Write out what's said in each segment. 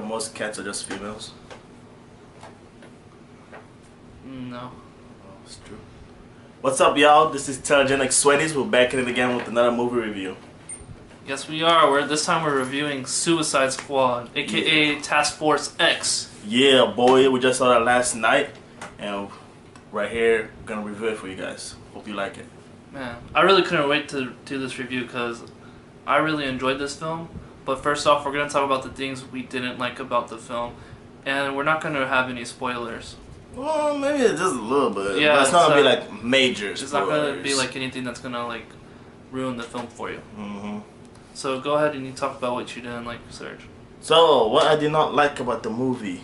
that most cats are just females? No. Oh, it's true. What's up, y'all? This is Telegenic Sweaties. We're back in it again with another movie review. Yes, we are. This time we're reviewing Suicide Squad, aka Task Force X. Yeah, boy. We just saw that last night, and right here, we're gonna review it for you guys. Hope you like it. Man, I really couldn't wait to do this review because I really enjoyed this film. But first off, we're gonna talk about the things we didn't like about the film, and we're not gonna have any spoilers. Well, maybe just a little bit. Yeah, but it's not gonna be like major spoilers. It's not gonna be like anything that's gonna like ruin the film for you. Mm-hmm. So go ahead and you talk about what you didn't like, Serge. So, what I did not like about the movie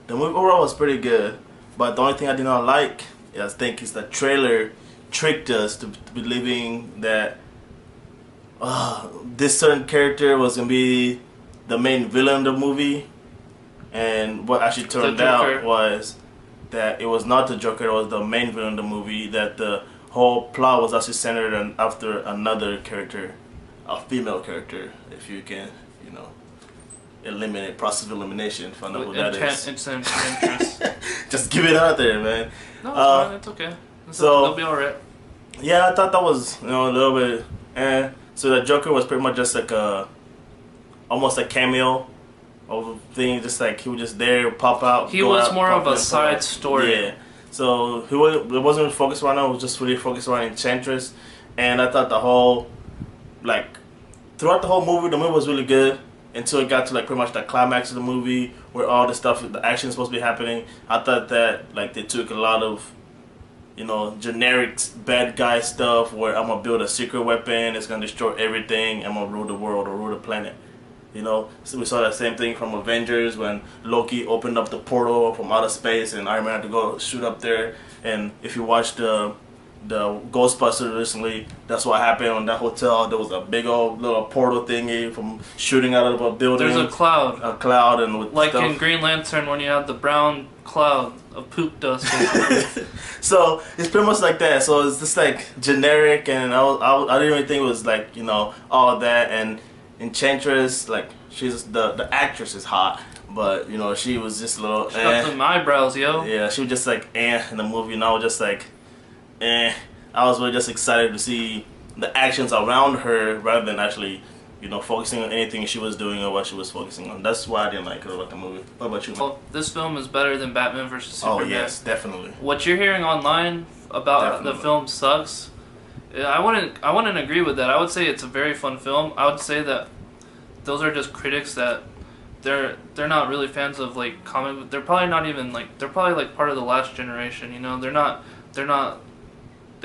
overall was pretty good, but the only thing I did not like, I think, is the trailer tricked us to believing that this certain character was gonna be the main villain of the movie, and what actually turned out was that it was not the Joker, it was the main villain of the movie, that the whole plot was actually centered on after another character, a female character, if you can, you know, eliminate, process of elimination, find out who that is. Just give it out there, man. No, it's fine, it's okay. It'll be alright. Yeah, I thought that was, you know, a little bit, so the Joker was pretty much just like almost a cameo of thing, just like he was just there, pop out. He was more of a side story. Yeah. So it wasn't focused around it, it was just really focused around Enchantress. And I thought throughout the whole movie, the movie was really good until it got to like pretty much the climax of the movie where all the stuff, the action is supposed to be happening. I thought that like they took a lot of, you know, generic bad guy stuff where I'm gonna build a secret weapon, it's gonna destroy everything, I'm gonna rule the world or rule the planet. You know, so we saw that same thing from Avengers when Loki opened up the portal from outer space and Iron Man had to go shoot up there. And if you watched the Ghostbusters recently, that's what happened on that hotel. There was a big old little portal thingy from shooting out of a building. There's a cloud. A cloud and with like stuff. In Green Lantern when you have the brown cloud of poop dust. So it's pretty much like that. So it's just like generic, and I didn't really think it was like, you know, all that. And Enchantress, like, she's the actress is hot, but you know, she was just a little she got them eyebrows, yo. Yeah, she was just like in the movie, and I was just like I was really just excited to see the actions around her rather than actually, you know, focusing on anything she was doing or what she was focusing on. That's why I didn't like her about the movie. What about you? Well, this film is better than Batman vs Superman. Oh yes, definitely. What you're hearing online about the film sucks. I wouldn't agree with that. I would say it's a very fun film. I would say that those are just critics that they're not really fans of like comic. They're probably not even like, they're probably like part of the last generation. You know, they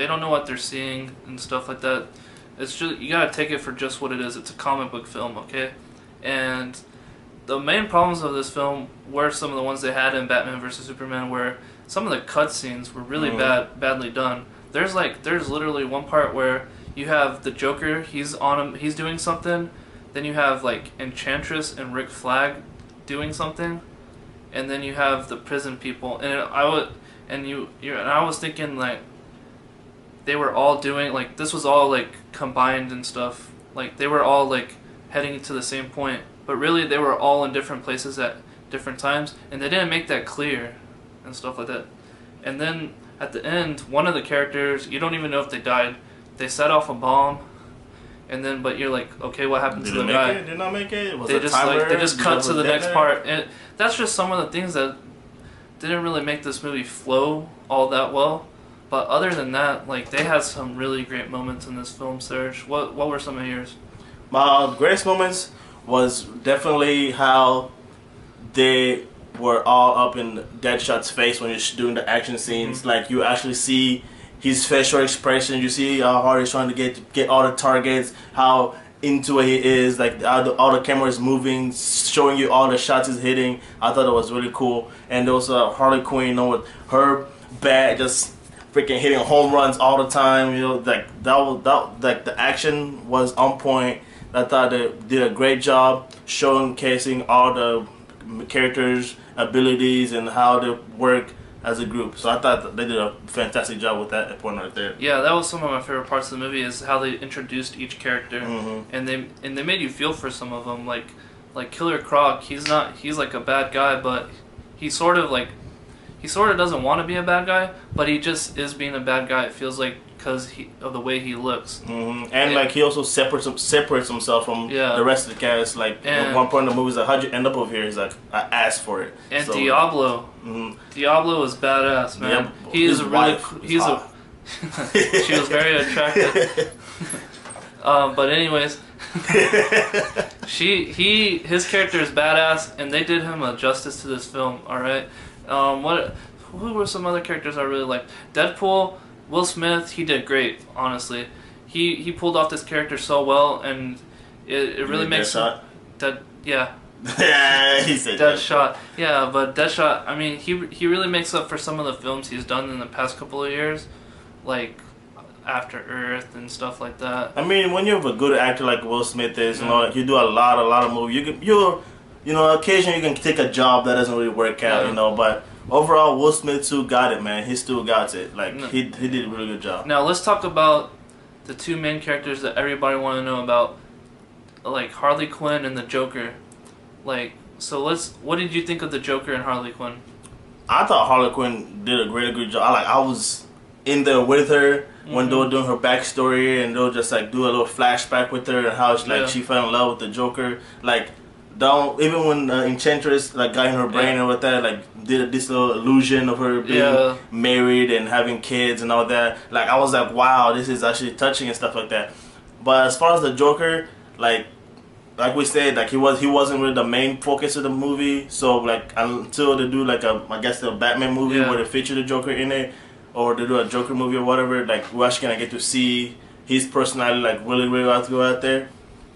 don't know what they're seeing and stuff like that. It's just, you gotta take it for just what it is. It's a comic book film, okay? And the main problems of this film were some of the ones they had in Batman vs Superman, where some of the cutscenes were really badly done. There's literally one part where you have the Joker, he's doing something, then you have like Enchantress and Rick Flag doing something, and then you have the prison people, and I was thinking like they were all doing, like, this was all like combined and stuff, like they were all like heading to the same point, but really they were all in different places at different times, and they didn't make that clear and stuff like that. And then at the end, one of the characters, you don't even know if they died. They set off a bomb, and then but you're like, okay, what happened to the guy? Did not make it? Was they just cut to the next part, and that's just some of the things that didn't really make this movie flow all that well. But other than that, like, they had some really great moments in this film. Serge, what were some of yours? My greatest moments was definitely how they were all up in Deadshot's face when he's doing the action scenes. Like, you actually see his facial expression, you see how hard he's trying to get all the targets, how into it he is, like all the cameras moving, showing you all the shots he's hitting. I thought it was really cool. And there was Harley Quinn, you know, with her bat just freaking hitting home runs all the time. You know, like like the action was on point. I thought they did a great job showcasing all the characters' abilities and how they work as a group. So I thought they did a fantastic job with that point right there. Yeah, that was some of my favorite parts of the movie, is how they introduced each character, and they made you feel for some of them. Like like Killer Croc, he's like a bad guy, but he sort of doesn't want to be a bad guy, but he just is being a bad guy. It feels like because of the way he looks. And like he also separates himself from the rest of the cast. Like at one point in the movie, he's like, "How'd you end up over here?" He's like, "I asked for it." And so, Diablo, Diablo is badass, man. Yep. He is she was very attractive. But anyways, his character is badass, and they did him a justice to this film. All right. Who were some other characters I really liked? Deadpool, Will Smith, he did great. Honestly, he pulled off this character so well, and it really makes Deadshot. Yeah. Yeah, he said Deadshot. Yeah, but Deadshot, I mean, he really makes up for some of the films he's done in the past couple of years, like After Earth and stuff like that. I mean, when you have a good actor like Will Smith is, you know, like you do a lot of movies. You know, occasionally you can take a job that doesn't really work out, you know, but overall, Will Smith still got it, man. He still got it. Like, he did a really good job. Now, let's talk about the two main characters that everybody want to know about, like Harley Quinn and the Joker. Like, so what did you think of the Joker and Harley Quinn? I thought Harley Quinn did a good job. I was in there with her when they were doing her backstory, and they'll just like do a little flashback with her and how she fell in love with the Joker. Like, even when Enchantress like got in her brain and with that, like did this little illusion of her being married and having kids and all that. Like, I was like, wow, this is actually touching and stuff like that. But as far as the Joker, like we said, like he wasn't really the main focus of the movie. So like until they do like a Batman movie where they feature the Joker in it, or they do a Joker movie or whatever, like we're actually gonna get to see his personality like really go out there.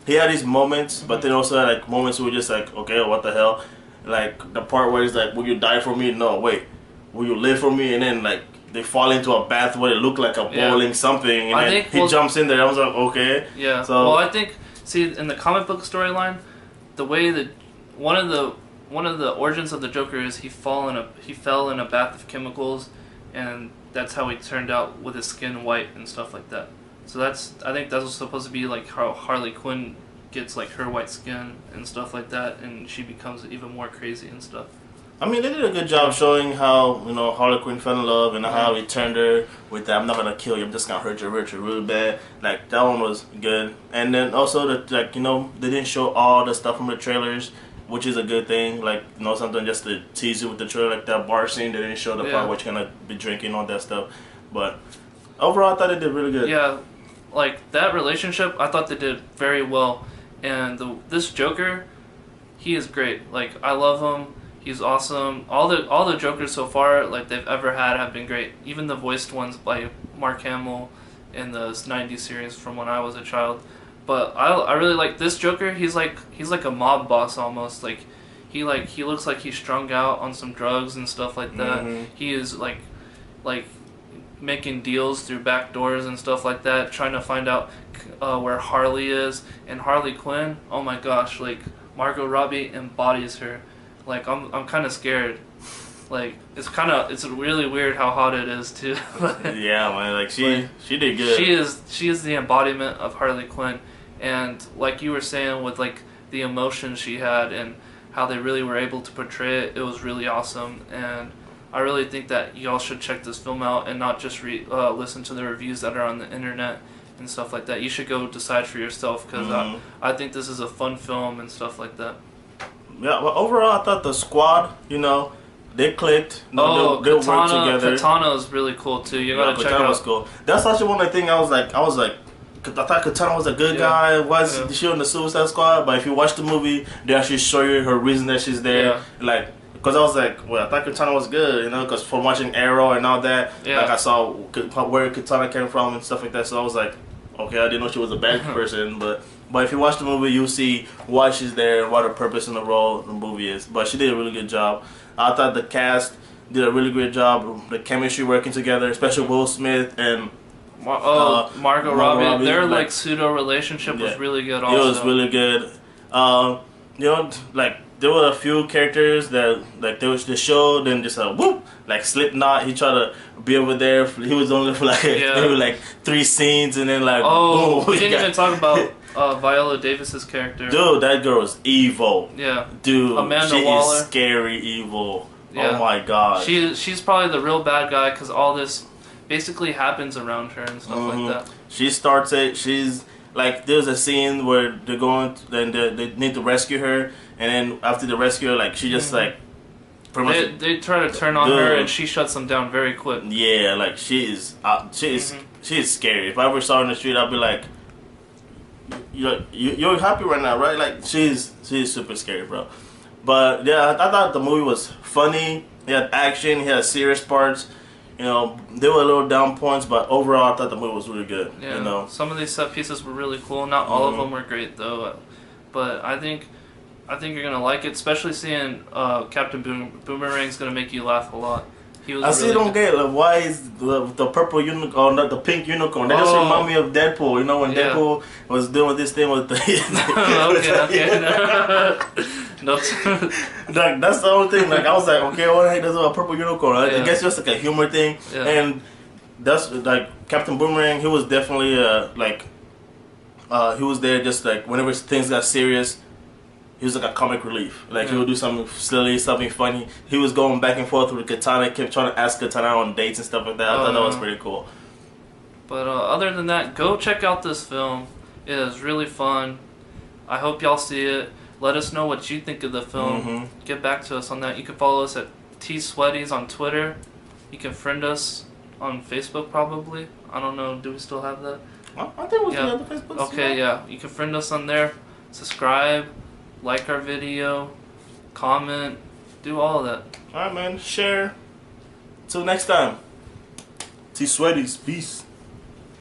He had these moments, but then also had like moments where we're just like, okay, what the hell? Like the part where he's like, will you die for me? No, wait, will you live for me? And then like they fall into a bath where it looked like a boiling something, and then he jumps in there. I was like, okay. Yeah. So well, I think in the comic book storyline, the way that one of the origins of the Joker is he fell in a bath of chemicals, and that's how he turned out with his skin white and stuff like that. So I think that's supposed to be like how Harley Quinn gets like her white skin and stuff like that, and she becomes even more crazy and stuff. I mean, they did a good job showing how, you know, Harley Quinn fell in love and how he turned her with that, I'm not gonna kill you, I'm just gonna hurt you really bad. Like, that one was good. And then also they didn't show all the stuff from the trailers, which is a good thing. Like, you know, something just to tease you with the trailer, like that bar scene. They didn't show the part where you're gonna be drinking, all that stuff. But overall, I thought they did really good. Yeah, like that relationship, I thought they did very well. And this Joker, he is great. Like, I love him. He's awesome. All the Jokers so far, like they've ever had, have been great. Even the voiced ones by Mark Hamill in the '90s series from when I was a child. But I really like this Joker. He's like a mob boss almost. Like he looks like he's strung out on some drugs and stuff like that. He is like making deals through back doors and stuff like that, trying to find out where Harley is. And Harley Quinn, oh my gosh, like Margot Robbie embodies her. Like I'm kind of scared. Like it's really weird how hot it is too. Yeah, man. Like she did good. She is the embodiment of Harley Quinn, and like you were saying with like the emotions she had and how they really were able to portray it, it was really awesome. And I really think that y'all should check this film out and not just listen to the reviews that are on the internet and stuff like that. You should go decide for yourself, because I think this is a fun film and stuff like that. Yeah, well, overall, I thought the squad, you know, they clicked. You know, they worked together. Katana is really cool too. You gotta check it out. Katana was cool. That's actually one of the things I was like, I thought Katana was a good guy. Why is she on the Suicide Squad? But if you watch the movie, they actually show you her reason that she's there. Yeah. Like, because I was like, well, I thought Katana was good, you know, because from watching Arrow and all that, like I saw where Katana came from and stuff like that. So I was like, okay, I didn't know she was a bad person, but if you watch the movie, you'll see why she's there and what her purpose in the role of the movie is. But she did a really good job. I thought the cast did a really great job. The chemistry working together, especially Will Smith and Margot Robbie. Their like pseudo relationship was really good. Also, it was really good. You know, like there were a few characters that like there was the show, then just whoop, like Slipknot. He tried to be over there. He was only for like maybe like 3 scenes, and then like boom, we didn't even talk about Viola Davis's character. Dude, that girl is evil. Yeah. Dude, Amanda she Waller. is scary evil. Yeah. Oh my god. She's probably the real bad guy because all this basically happens around her and stuff like that. She starts it. She's like, there's a scene where they're going, then they need to rescue her, and then after the rescue, like she just like. They try to turn on her and she shuts them down very quick. Yeah, like she is scary. If I ever saw her in the street, I'd be like, you're happy right now, right? Like she's super scary, bro. But yeah, I thought the movie was funny. He had action. He had serious parts. You know, there were little down points, but overall, I thought the movie was really good. Yeah, you know, some of these set pieces were really cool. Not all of them were great though, but I think you're gonna like it, especially seeing Captain Boomerang's gonna make you laugh a lot. He was. I still don't get like, why is the purple unicorn, not the pink unicorn? That just remind me of Deadpool. You know when Deadpool was doing this thing with the. okay. No. Like that's the whole thing. Like I was like, okay, what the heck does a purple unicorn? I guess just like a humor thing, and that's like Captain Boomerang. He was definitely he was there just like whenever things got serious. He was like a comic relief. Like he would do something silly, something funny. He was going back and forth with Katana, kept trying to ask Katana on dates and stuff like that. I thought that was pretty cool. But other than that, go check out this film. It is really fun. I hope y'all see it. Let us know what you think of the film. Get back to us on that. You can follow us at TSweaties on Twitter. You can friend us on Facebook probably. I don't know. Do we still have that? I think we still have the Facebook. Okay, yeah. You can friend us on there. Subscribe. Like our video, comment, do all of that. Alright, man. Share. Till next time. TSweaties. Peace.